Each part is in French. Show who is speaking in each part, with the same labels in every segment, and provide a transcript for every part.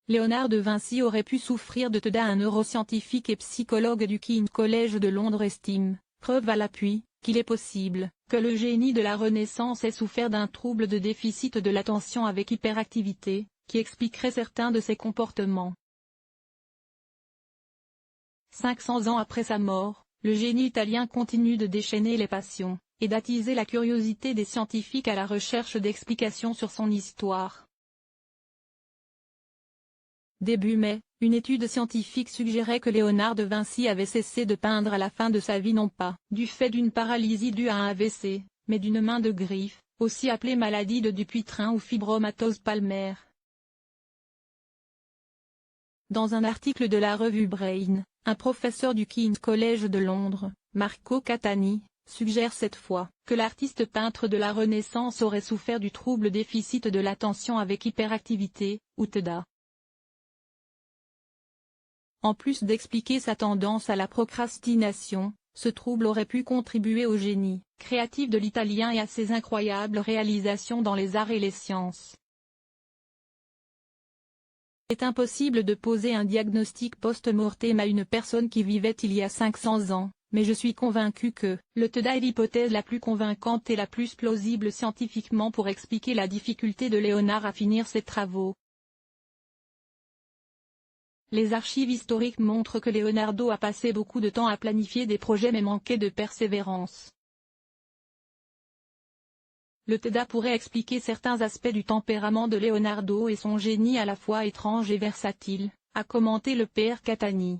Speaker 1: Léonard de Vinci aurait pu souffrir de TDA. Un neuroscientifique et psychologue du King's College de Londres estime, preuve à l'appui, qu'il est possible que le génie de la Renaissance ait souffert d'un trouble de déficit de l'attention avec hyperactivité, qui expliquerait certains de ses comportements. 500 ans après sa mort, le génie italien continue de déchaîner les passions, et d'attiser la curiosité des scientifiques à la recherche d'explications sur son histoire. Début mai, une étude scientifique suggérait que Léonard de Vinci avait cessé de peindre à la fin de sa vie non pas du fait d'une paralysie due à un AVC, mais d'une main de griffe, aussi appelée maladie de Dupuytren ou fibromatose palmaire. Dans un article de la revue Brain, un professeur du King's College de Londres, Marco Catani, suggère cette fois que l'artiste peintre de la Renaissance aurait souffert du trouble déficit de l'attention avec hyperactivité, ou TDA. En plus d'expliquer sa tendance à la procrastination, ce trouble aurait pu contribuer au génie créatif de l'Italien et à ses incroyables réalisations dans les arts et les sciences. Il est impossible de poser un diagnostic post-mortem à une personne qui vivait il y a 500 ans, mais je suis convaincu que le TDA est l'hypothèse la plus convaincante et la plus plausible scientifiquement pour expliquer la difficulté de Léonard à finir ses travaux. Les archives historiques montrent que Leonardo a passé beaucoup de temps à planifier des projets mais manquait de persévérance. Le TDA pourrait expliquer certains aspects du tempérament de Leonardo et son génie à la fois étrange et versatile, a commenté le père Catani.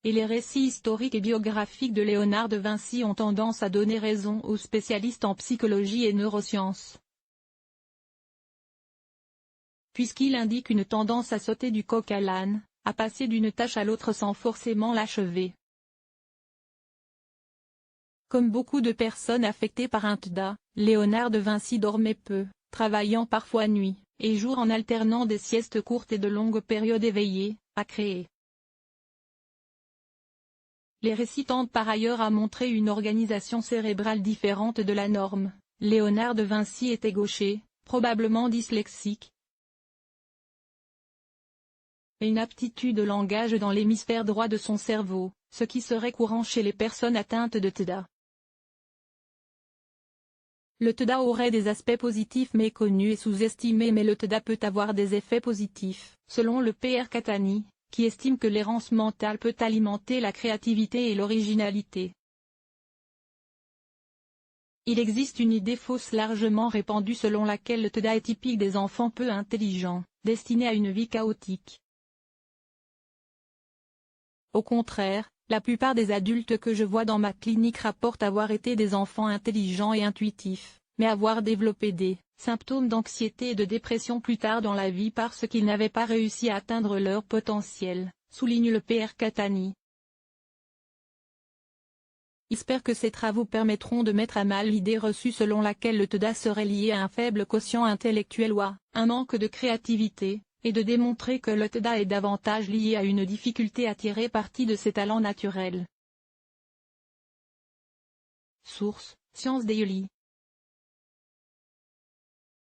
Speaker 1: Et les récits historiques et biographiques de Léonard de Vinci ont tendance à donner raison aux spécialistes en psychologie et neurosciences, puisqu'il indique une tendance à sauter du coq à l'âne, à passer d'une tâche à l'autre sans forcément l'achever. Comme beaucoup de personnes affectées par un TDA, Léonard de Vinci dormait peu, travaillant parfois nuit et jour en alternant des siestes courtes et de longues périodes éveillées, à créer. Les récits tendent par ailleurs à montrer une organisation cérébrale différente de la norme. Léonard de Vinci était gaucher, probablement dyslexique, et une aptitude au langage dans l'hémisphère droit de son cerveau, ce qui serait courant chez les personnes atteintes de TDA. Le TDA aurait des aspects positifs méconnus et sous-estimés, mais le TDA peut avoir des effets positifs, selon le père Catani, qui estime que l'errance mentale peut alimenter la créativité et l'originalité. Il existe une idée fausse largement répandue selon laquelle le TDA est typique des enfants peu intelligents, destinés à une vie chaotique. Au contraire, la plupart des adultes que je vois dans ma clinique rapportent avoir été des enfants intelligents et intuitifs, mais avoir développé des symptômes d'anxiété et de dépression plus tard dans la vie parce qu'ils n'avaient pas réussi à atteindre leur potentiel, souligne le père Catani. J'espère que ces travaux permettront de mettre à mal l'idée reçue selon laquelle le TDA serait lié à un faible quotient intellectuel ou à un manque de créativité, et de démontrer que le TDA est davantage lié à une difficulté à tirer parti de ses talents naturels. Source: Sciences Daily.